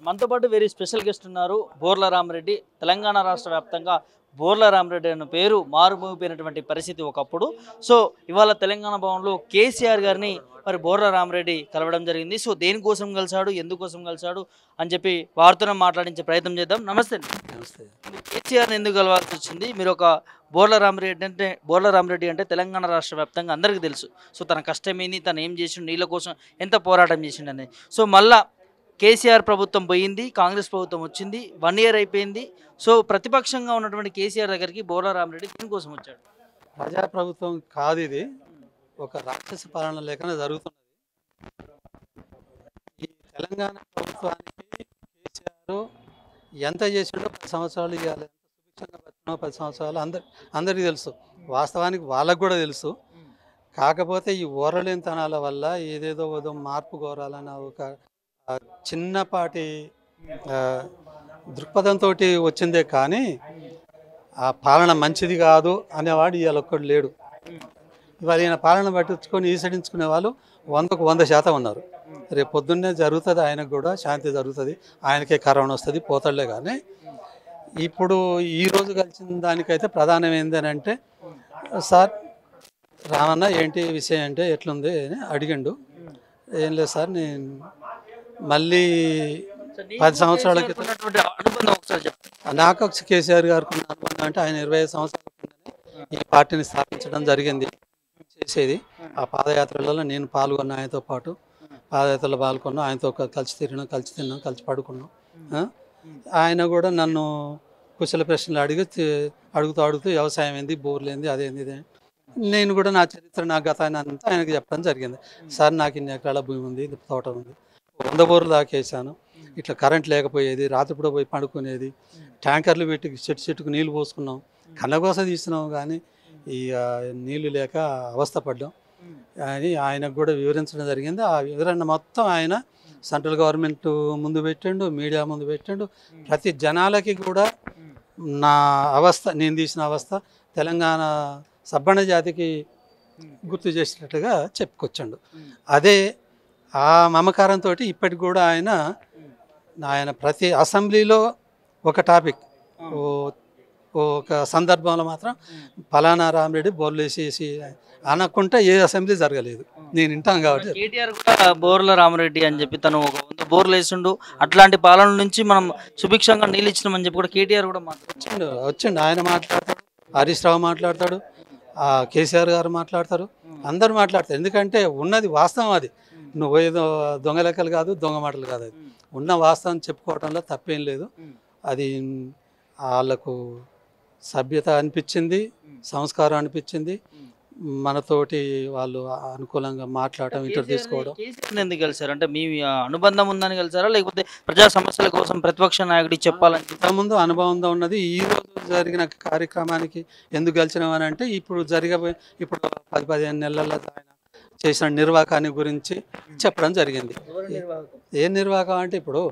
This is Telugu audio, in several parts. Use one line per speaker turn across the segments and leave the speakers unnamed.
మనతో పాటు వెరీ స్పెషల్ గెస్ట్ ఉన్నారు. బోర్ల రామిరెడ్డి. తెలంగాణ రాష్ట్ర వ్యాప్తంగా బోర్ల రామిరెడ్డి అనే పేరు మారుమోగిపోయినటువంటి పరిస్థితి ఒకప్పుడు. సో ఇవాళ తెలంగాణ భవన్లో కేసీఆర్ గారిని మరి బోర్ల రామిరెడ్డి కలవడం జరిగింది. సో దేనికోసం కలిశాడు, ఎందుకోసం కలిశాడు అని చెప్పి వారితో మాట్లాడించే ప్రయత్నం చేద్దాం. నమస్తే అండి.
నమస్తే.
కేసీఆర్ని ఎందుకు కలవాల్సి వచ్చింది? మీరు ఒక బోర్ల రామిరెడ్డి అంటే తెలంగాణ రాష్ట్ర వ్యాప్తంగా అందరికీ తెలుసు. సో తన కష్టమేంది, తను ఏం చేసిండు, నీళ్ళ కోసం ఎంత పోరాటం చేసిండు అనేది. సో మళ్ళా కేసీఆర్ ప్రభుత్వం పోయింది, కాంగ్రెస్ ప్రభుత్వం వచ్చింది, 1 year అయిపోయింది. సో ప్రతిపక్షంగా ఉన్నటువంటి కేసీఆర్ దగ్గరికి బోర్ల రామిరెడ్డి దీనికోసం వచ్చాడు.
ప్రజాప్రభుత్వం కాదు, ఇది ఒక రాక్షస పాలన లేఖన జరుగుతున్నది. ఈ తెలంగాణ ప్రభుత్వానికి కేసీఆర్ ఎంత చేసిండో 10 సంవత్సరాలు ఇవ్వాలి, ఎంత సుభిక్షంగా బతికినో 10 సంవత్సరాలు అందరికీ తెలుసు. వాస్తవానికి వాళ్ళకు కూడా తెలుసు. కాకపోతే ఈ ఓరలేనితనాల వల్ల ఏదేదో మార్పు కోరాలన్న ఒక చిన్నపాటి దృక్పథంతో వచ్చిందే కానీ ఆ పాలన మంచిది కాదు అనేవాడు ఇవాళ ఒక్కడు లేడు. ఇవాళ ఈయన పాలన పట్టించుకొని ఈసడించుకునే వాళ్ళు 100కు 100% ఉన్నారు. రేపు పొద్దున్నే జరుగుతుంది, ఆయనకు కూడా శాంతి జరుగుతుంది, ఆయనకే కరోనా వస్తుంది, పోతాడులే. కానీ ఇప్పుడు ఈరోజు కలిసిన దానికైతే ప్రధానం ఏంటంటే, సార్ రామన్న ఏంటి విషయం అంటే ఎట్లుంది అని అడిగిండు. ఏం లేదు సార్, నేను మళ్ళీ 10 సంవత్సరాల క్రితం నాకు కేసీఆర్ గారికి ఉన్న అనుబంధం అంటే ఆయన 25 సంవత్సరాల కిందనే ఈ పార్టీని స్థాపించడం జరిగింది. చేసేది ఆ పాదయాత్రలలో నేను పాల్గొన్నా, ఆయనతో పాటు పాదయాత్రలో పాల్గొన్నా, ఆయనతో కలిసి తిరిగినాం, కలిసి తిన్నాం, కలిసి పడుకున్నాం. ఆయన కూడా నన్ను కుశల ప్రశ్నలు అడుగుతూ వ్యవసాయం ఏంది, బోర్లు ఏంది, అదేంది ఇదే. నేను కూడా నా చరిత్ర, నా గతాన్ని అంతా ఆయనకు చెప్పడం జరిగింది. సార్ నాకు ఇన్ని ఎకరాల భూమి ఉంది, తోట ఉంది, 100 బోర్లు దాకేసాను, ఇట్లా కరెంట్ లేకపోయేది, రాత్రిపూట పోయి పడుకునేది, ట్యాంకర్లు పెట్టి చెట్టుకు నీళ్ళు పోసుకున్నాం, కన్నకోస తీస్తున్నాం, కానీ ఈ నీళ్లు లేక అవస్థపడ్డాం అని ఆయనకు కూడా వివరించడం జరిగింది. ఆ వివరణ మొత్తం ఆయన సెంట్రల్ గవర్నమెంట్ ముందు పెట్టిండు, మీడియా ముందు పెట్టిండు, ప్రతి జనాలకి కూడా నా అవస్థ, నేను తీసిన అవస్థ తెలంగాణ సబ్బణ జాతికి గుర్తు చేసినట్టుగా చెప్పుకొచ్చాడు. అదే ఆ మమకారంతో ఇప్పటికి కూడా ఆయన ప్రతి అసెంబ్లీలో ఒక టాపిక్, ఒక సందర్భంలో మాత్రం ఫలానా రామిరెడ్డి బోర్లు వేసేసి అనకుంటే ఏ అసెంబ్లీ జరగలేదు. నేను వింటాను కాబట్టి.
కేటీఆర్ కూడా బోర్ల రామిరెడ్డి అని చెప్పి తను ఒక 100 బోర్లు వేసిండు, అట్లాంటి పాలన నుంచి మనం సుభిక్షంగా నీళ్ళు ఇచ్చినామని చెప్పి కూడా కేటీఆర్ కూడా
వచ్చిండు. ఆయన మాట్లాడతాడు, హరీష్ రావు మాట్లాడతాడు, కేసీఆర్ గారు మాట్లాడతారు, అందరూ మాట్లాడతారు. ఎందుకంటే ఉన్నది వాస్తవం. అది నువ్వు ఏదో దొంగ లెక్కలు కాదు, దొంగ మాటలు కాదు. అది ఉన్న వాస్తవం చెప్పుకోవడంలో తప్పేం లేదు. అది వాళ్ళకు సభ్యత అనిపించింది, సంస్కారం అనిపించింది, మనతోటి వాళ్ళు అనుకూలంగా మాట్లాడటం, ఇంటర్ తీసుకోవడం.
ఎందుకు కలిసారు అంటే మీ అనుబంధం ఉందని కలిసారా, లేకపోతే ప్రజా సమస్యల కోసం ప్రతిపక్ష నాయకుడికి చెప్పాలని?
ఇంతకుముందు అనుభవం ఉన్నది. ఈ రోజు జరిగిన కార్యక్రమానికి ఎందుకు కలిసినామని అంటే ఇప్పుడు 10-15 నెలల్లో ఆయన చేసిన నిర్వాహకాన్ని గురించి చెప్పడం జరిగింది. ఏ నిర్వాహకం అంటే ఇప్పుడు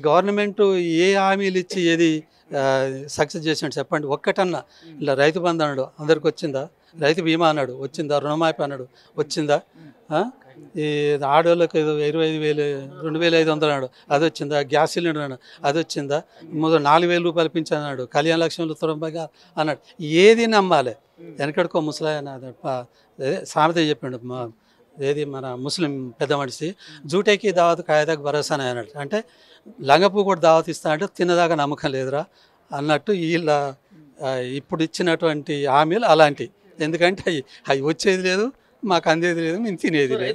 గవర్నమెంట్ ఏ హామీలు ఇచ్చి ఏది సక్సెస్ చేసినట్టు చెప్పండి. ఒక్కటన్నా ఇలా రైతు బంధు అన్నాడు, అందరికి వచ్చిందా? రైతు బీమా అన్నాడు, వచ్చిందా? రుణమాఫీ అన్నాడు, వచ్చిందా? ఈ ఆడవాళ్ళకి 25,000 2,500 అన్నాడు, అది వచ్చిందా? గ్యాస్ సిలిండర్ అన్నాడు, అది వచ్చిందా? 4,000 రూపాయలు పింఛన్ అన్నాడు, కళ్యాణ లక్ష్యంలో 90 అన్నాడు. ఏది నమ్మాలి? వెనకడుకో ముసలాయన సామెత చెప్పిండు, ఏది మన ముస్లిం పెద్ద మనిషి, జూటేకి దావత్ కాయదాకు భరోసా అన్నాడు. అంటే లంగపూ కూడా దావత్ ఇస్తా అంటే తిన్నదాకా నమ్మకం లేదురా అన్నట్టు వీళ్ళ ఇప్పుడు ఇచ్చినటువంటి హామీలు అలాంటివి. ఎందుకంటే అవి వచ్చేది లేదు, మాకు అందేది లేదు, మేము తినేది లేదు.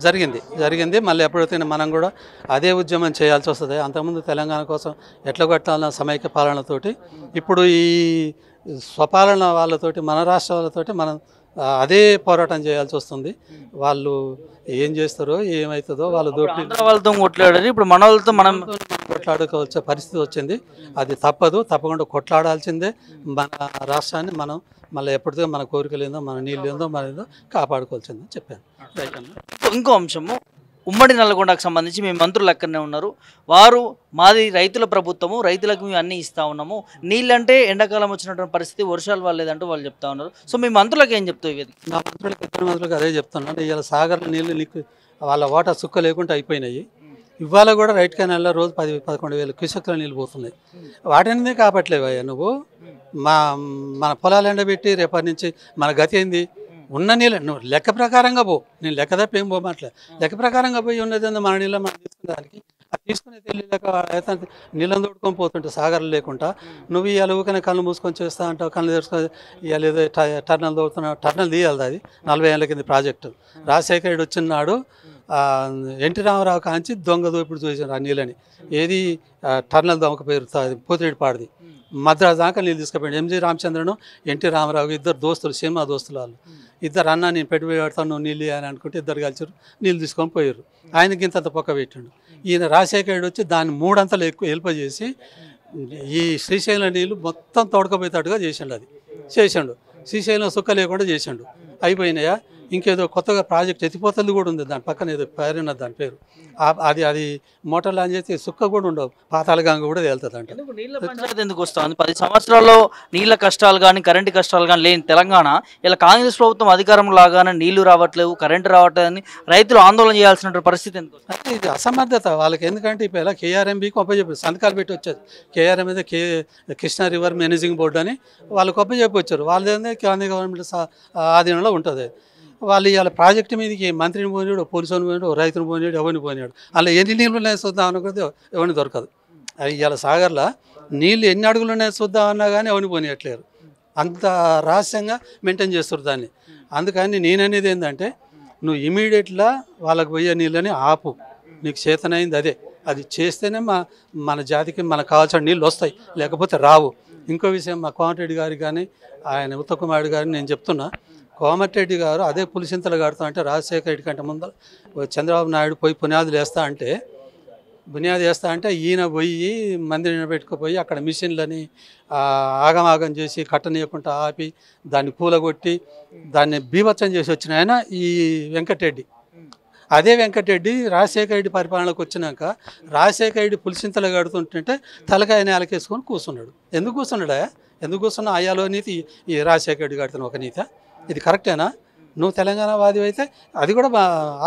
జరిగింది. మళ్ళీ ఎప్పుడైతే మనం కూడా అదే ఉద్యమం చేయాల్సి వస్తుంది. అంతకుముందు తెలంగాణ కోసం ఎట్లా కొట్టాలన్న సమైక్య పాలనతోటి ఇప్పుడు ఈ స్వపాలన వాళ్ళతోటి, మన రాష్ట్ర వాళ్ళతోటి మనం అదే పోరాటం చేయాల్సి వస్తుంది. వాళ్ళు ఏం చేస్తారో ఏమవుతుందో వాళ్ళ
వాళ్ళతో కొట్లాడారు, ఇప్పుడు మన వాళ్ళతో మనం
కొట్లాడుకోవాల్సిన పరిస్థితి వచ్చింది. అది తప్పకుండా కొట్లాడాల్సిందే. మన రాష్ట్రాన్ని మనం మళ్ళీ ఎప్పటిదో మన కోరికలు ఏందో, మన నీళ్ళు ఏందో, మన ఏదో కాపాడుకోవాల్సిందో చెప్పాను.
ఇంకో అంశము, ఉమ్మడి నల్గొండకు సంబంధించి మీ మంత్రులు అక్కడనే ఉన్నారు. వారు మాది రైతుల ప్రభుత్వము, రైతులకు మేము అన్నీ ఇస్తా ఉన్నాము, నీళ్ళంటే ఎండాకాలం వచ్చినటువంటి పరిస్థితి, వర్షాలు వాళ్ళేదంటూ వాళ్ళు చెప్తా ఉన్నారు. సో మీ మంత్రులకు ఏం చెప్తావు ఇది?
నా మంత్రులకు ఇద్దరు మంత్రులకు అదే చెప్తున్నాను. ఇవాళ సాగర్ల నీళ్ళు నీకు వాళ్ళ వాటా సుక్క లేకుండా అయిపోయినాయి. ఇవాళ కూడా రైట్ కెనాల్లో రోజు 10-11 క్యూసెక్ల నీళ్ళు పోతున్నాయి. వాటిని కాపట్లేవయ్యా నువ్వు. మన పొలాలు ఎండబెట్టి రేపటి నుంచి మన గతి ఏంది? ఉన్న నీళ్ళు నువ్వు లెక్క ప్రకారంగా పో. నేను లెక్క తప్ప ఏం పోమాట్లే. లెక్క ప్రకారంగా పోయి ఉన్నది మన నీళ్ళ మనం తీసుకునే దానికి తీసుకునే తెలియ లెక్క నీళ్ళని తోడుకొని పోతుంటే సాగర్లు లేకుండా నువ్వు ఇవాళ ఊకనే కళ్ళు మూసుకొని చేస్తా అంటావు. కళ్ళు తెరుచుకొని ఇవాళ ఏదో టర్నల్ తోడుతున్నావు. టర్నల్ తీయాలి. అది 40 ఏళ్ళ కింద ప్రాజెక్టు. రాజశేఖర రెడ్డి వచ్చినాడు ఎన్టీ రామారావు కాంచి దొంగ దోపిడి చూసారు ఆ నీళ్ళని. ఏది టర్నల్ దొంగ పేరు పోతిరెడ్డిపాడిది. మద్రాసు దాకా నీళ్ళు తీసుకుపోయాడు. ఎంజి రామచంద్రను ఎన్టీ రామారావు ఇద్దరు దోస్తులు, సినిమా దోస్తులు వాళ్ళు. ఇద్దరు అన్న నేను పెట్టుబడి పెడతాను నువ్వు నీళ్ళు అని అనుకుంటే ఇద్దరు కలిసారు, నీళ్ళు తీసుకొని పోయారు. ఆయనకి ఇంత పొక్క పెట్టాడు. ఈయన రాజశేఖర రెడ్డి వచ్చి దాన్ని 3 అంతలు ఎక్కువ చేసి ఈ శ్రీశైలం నీళ్ళు మొత్తం తోడుకపోయేటట్టుగా చేసిండు. అది చేసిండు. శ్రీశైలం సుక్క లేకుండా చేసిండు. అయిపోయినాయా? ఇంకేదో కొత్తగా ప్రాజెక్ట్ ఎత్తిపోతలు కూడా ఉంది. దాని పక్కన ఏదో పేరు ఉన్నది, దాని పేరు. అది మోటార్లు అని చేస్తే సుక్క కూడా ఉండవు. పాతాళ గంగ కూడా తేలుతుంది అంట.
నీళ్ళ పంచాయతీ ఎందుకు వస్తుంది? 10 సంవత్సరాల్లో నీళ్ళ కష్టాలు కానీ కరెంటు కష్టాలు కానీ లేని తెలంగాణ ఇలా కాంగ్రెస్ ప్రభుత్వం అధికారంలో లాగానే నీళ్లు రావట్లేవు, కరెంటు రావట్లేదని రైతులు ఆందోళన చేయాల్సిన పరిస్థితి ఎందుకు?
అంటే ఇది అసమర్థత వాళ్ళకి. ఎందుకంటే ఇప్పుడు ఎలా కేఆర్ఎంబీకి ఒప్పచెప్పారు, సంతకాలు పెట్టి వచ్చారు. కేఆర్ఎం మీద కృష్ణా రివర్ మేనేజింగ్ బోర్డు అని వాళ్ళకి ఒప్పచెప్పి వచ్చారు. వాళ్ళదే కేంద్ర గవర్నమెంట్ ఆధీనంలో ఉంటుంది. వాళ్ళు ఇవాళ ప్రాజెక్టు మీదకి మంత్రిని పోయినాడు, పోలీసుని పోయినాడు, రైతుని పోయినాడు, ఎవరిని పోయినాడు. అలా ఎన్ని నీళ్ళు ఉన్నాయో చూద్దాం అనుకుంటే ఎవరిని దొరకదు. ఇవాళ సాగర్లో నీళ్ళు ఎన్ని అడుగులు ఉన్నాయో చూద్దాం అన్నా కానీ ఎవరిని పోనీయట్లేరు. అంత రహస్యంగా మెయింటైన్ చేస్తారు దాన్ని. అందుకని నేననేది ఏంటంటే నువ్వు ఇమీడియట్గా వాళ్ళకి పోయే నీళ్ళని ఆపు. నీకు చేతనైంది అదే. అది చేస్తేనే మన జాతికి మనకు కావాల్సిన నీళ్ళు వస్తాయి, లేకపోతే రావు. ఇంకో విషయం, మా కోమటిరెడ్డి గారికి కానీ ఆయన ఉత్తమ్ కుమార్ గారిని నేను చెప్తున్నా, కోమటిరెడ్డి గారు అదే పులిసింతలు కడతా అంటే రాజశేఖర రెడ్డి కంటే ముందు చంద్రబాబు నాయుడు పోయి పునాదులు వేస్తా అంటే ఈయన పోయి మందిని పెట్టుకుపోయి అక్కడ మిషన్లని ఆగమాగం చేసి కట్టనీయకుండా ఆపి దాన్ని కూలగొట్టి దాన్ని బీభత్సం చేసి వచ్చిన ఆయన ఈ వెంకటరెడ్డి. అదే వెంకటరెడ్డి రాజశేఖర రెడ్డి పరిపాలనకు వచ్చినాక రాజశేఖర రెడ్డి పులిసింతలు కడుతుంటే తలకాయ నేలకేసుకొని కూర్చున్నాడు. ఎందుకు కూర్చున్నాడా? ఎందుకు కూర్చున్నా? అయ్యాలో నీతి ఈ రాజశేఖర రెడ్డి కడుతున్న ఒక నీత. ఇది కరెక్టేనా? నువ్వు తెలంగాణ వాది అయితే అది కూడా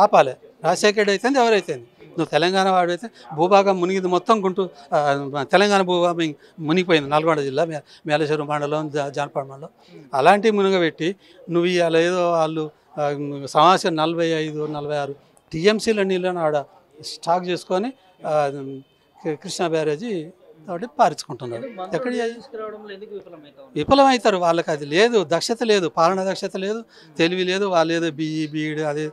ఆపాలి. రాజశేఖర రెడ్డి అయితే ఎవరైతే నువ్వు తెలంగాణ వాడు అయితే భూభాగం మునిగింది మొత్తం తెలంగాణ భూభాగం మునిగిపోయింది. నల్గొండ జిల్లా మేలేశ్వరం మండలం, జానపద మండలం అలాంటివి మునిగబెట్టి నువ్వు ఇవాళ ఏదో వాళ్ళు సంవత్సరం 45-46 టీఎంసీల నీళ్ళని ఆడ స్టాక్ చేసుకొని కృష్ణా బ్యారేజీ కాబట్టి పారించుకుంటున్నారు. ఎక్కడ విఫలమవుతారు? వాళ్ళకి అది లేదు, దక్షత లేదు, పాలన దక్షత లేదు, తెలివి లేదు. వాళ్ళు ఏదో బీఈడి అది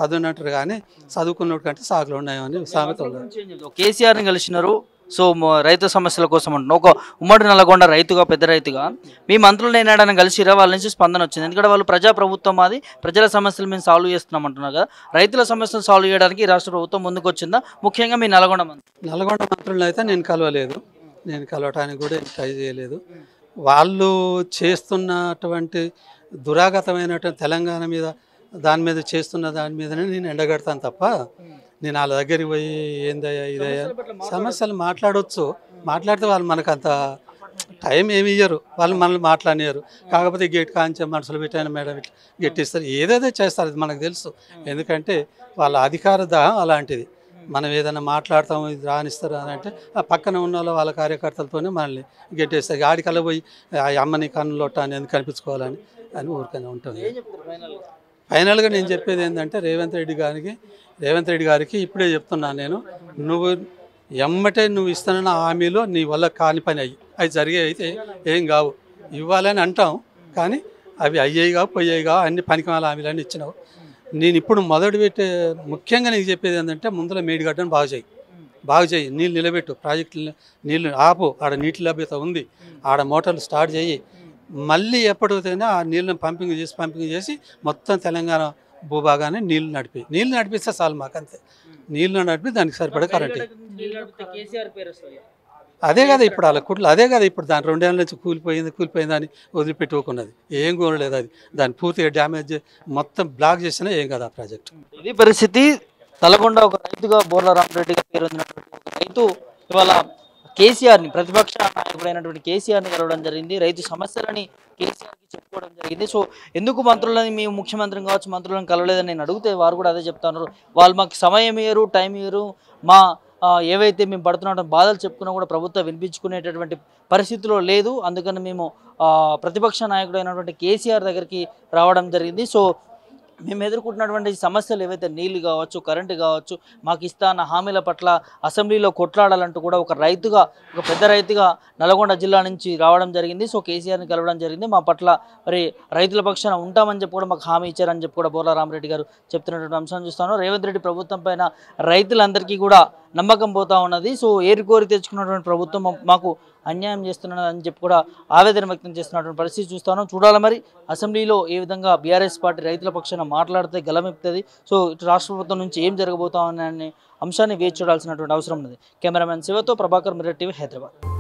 చదువునంటారు కానీ చదువుకున్నట్టు కంటే సాగులు ఉన్నాయని సామెత ఉంది.
కేసీఆర్ని కలిసినారు. సో రైతు సమస్యల కోసం అంటున్నాం. ఒక ఉమ్మడి నల్గొండ రైతుగా, పెద్ద రైతుగా మీ మంత్రులు ఏనాడని కలిసిరా? వాళ్ళ నుంచి స్పందన వచ్చింది. ఎందుకంటే వాళ్ళు ప్రజాప్రభుత్వం, మాది ప్రజల సమస్యలు మేము సాల్వ్ చేస్తున్నాం అంటున్నారు కదా. రైతుల సమస్యలు సాల్వ్ చేయడానికి రాష్ట్ర ప్రభుత్వం ముందుకు వచ్చిందా? ముఖ్యంగా మీ నల్గొండ
మంత్రులను అయితే నేను కలవలేదు. నేను కలవటానికి కూడా ట్రై చేయలేదు. వాళ్ళు చేస్తున్నటువంటి దురాగతమైనటువంటి తెలంగాణ మీద దాని మీద చేస్తున్న దాని మీదనే నేను ఎండగడతాను తప్ప నేను వాళ్ళ దగ్గరికి పోయి ఏందయ్యా ఇదయ్యా సమస్యలు మాట్లాడితే వాళ్ళు మనకు అంత టైం ఏమి ఇయ్యరు. వాళ్ళు మనల్ని మాట్లాడినారు. కాకపోతే గేట్ కాంచే మనుషులు పెట్టాను మేడం ఇట్లా గెట్టిస్తారు, ఏదేదో చేస్తారు. అది మనకు తెలుసు. ఎందుకంటే వాళ్ళ అధికార దాహం అలాంటిది. మనం ఏదైనా మాట్లాడతాము, ఇది రానిస్తారు అని అంటే ఆ పక్కన ఉన్న వాళ్ళ కార్యకర్తలతోనే మనల్ని గెట్టేస్తారు. ఆడికల్లా పోయి అమ్మని కన్నులొట్ట అని ఎందుకు కనిపించుకోవాలని ఊరికనే ఉంటుంది. ఫైనల్గా నేను చెప్పేది ఏంటంటే రేవంత్ రెడ్డి గారికి ఇప్పుడే చెప్తున్నాను నేను, నువ్వు ఎమ్మటే నువ్వు ఇస్తున్న హామీలో నీ వల్ల కాని పని అవి జరిగే అయితే ఏం కావు. ఇవ్వాలని అంటాం కానీ అవి అయ్యేవి కావు, పోయేవి కావు. అన్ని పనికిమాల హామీలన్నీ ఇచ్చినావు. నేను ఇప్పుడు ముఖ్యంగా నీకు చెప్పేది ఏంటంటే ముందులో మేడిగడ్డను బాగు చేయి, నీళ్ళు నిలబెట్టు, ప్రాజెక్టులు నీళ్ళు ఆపు, ఆడ నీటి లభ్యత ఉంది, ఆడ మోటార్లు స్టార్ట్ చేయి. మళ్ళీ ఎప్పటికైనా ఆ నీళ్ళని పంపింగ్ చేసి మొత్తం తెలంగాణ భూభాగాన్ని నీళ్లు నడిపిస్తే చాలు మాకంతే. నీళ్లు నడిపి దానికి సరిపడే కరెంట్. అదే కదా ఇప్పుడు వాళ్ళ కుట్లు, అదే కదా ఇప్పుడు దాని 2 ఏళ్ళ నుంచి కూలిపోయింది అని వదిలిపెట్టుకున్నది. ఏం కోరలేదు. అది దాన్ని పూర్తిగా డ్యామేజ్ మొత్తం బ్లాక్ చేసినా ఏం కదా ఆ ప్రాజెక్టు.
ఇది పరిస్థితి. తలకొండ ఒక రైతుగా బోర్ల రామరెడ్డిగా పేరు పొందినటువంటి ఒక రైతు ఇవాళ కేసీఆర్ని ప్రతిపక్ష నాయకుడైనటువంటి కేసీఆర్ని కలవడం జరిగింది. రైతు సమస్యలని కేసీఆర్కి చెప్పుకోవడం జరిగింది. సో ఎందుకు మంత్రులని మేము ముఖ్యమంత్రిని కావచ్చు మంత్రులను కలవలేదని నేను అడిగితే వారు కూడా అదే చెప్తున్నారు. వాళ్ళు మాకు సమయం ఇయ్యరు, టైం ఇయ్యరు, మా ఏవైతే మేము పడుతున్న బాధలు చెప్పుకున్నా కూడా ప్రభుత్వం వినిపించుకునేటటువంటి పరిస్థితిలో లేదు. అందుకని మేము ప్రతిపక్ష నాయకుడైనటువంటి కేసీఆర్ దగ్గరికి రావడం జరిగింది. సో మేము ఎదుర్కొంటున్నటువంటి సమస్యలు ఏవైతే నీళ్లు కావచ్చు, కరెంటు కావచ్చు, మాకు ఇస్తాన్న హామీల పట్ల అసెంబ్లీలో కొట్లాడాలంటూ కూడా ఒక రైతుగా, ఒక పెద్ద రైతుగా నల్గొండ జిల్లా నుంచి రావడం జరిగింది. సో కేసీఆర్ని కలవడం జరిగింది. మా పట్ల మరి రైతుల పక్షాన ఉంటామని చెప్పి కూడా మాకు హామీ ఇచ్చారని చెప్పి కూడా బోర్ల రామరెడ్డి గారు చెప్తున్నటువంటి అంశాన్ని చూస్తాను. రేవంత్ రెడ్డి ప్రభుత్వం పైన రైతులందరికీ కూడా నమ్మకం పోతా ఉన్నది. సో ఏరుకోరి తెచ్చుకున్నటువంటి ప్రభుత్వం మాకు అన్యాయం చేస్తున్నదని చెప్పి కూడా ఆవేదన వ్యక్తం చేస్తున్నటువంటి పరిస్థితి చూస్తాను. చూడాలి మరి అసెంబ్లీలో ఏ విధంగా బీఆర్ఎస్ పార్టీ రైతుల పక్షాన మాట్లాడితే గలమెప్పుతుంది. సో ఇటు రాష్ట్ర ప్రభుత్వం నుంచి ఏం జరగబోతా అనే అంశాన్ని వేచి చూడాల్సినటువంటి అవసరం ఉన్నది. కెమెరామెన్ శివతో ప్రభాకర్, మిర్రర్ టీవీ, హైదరాబాద్.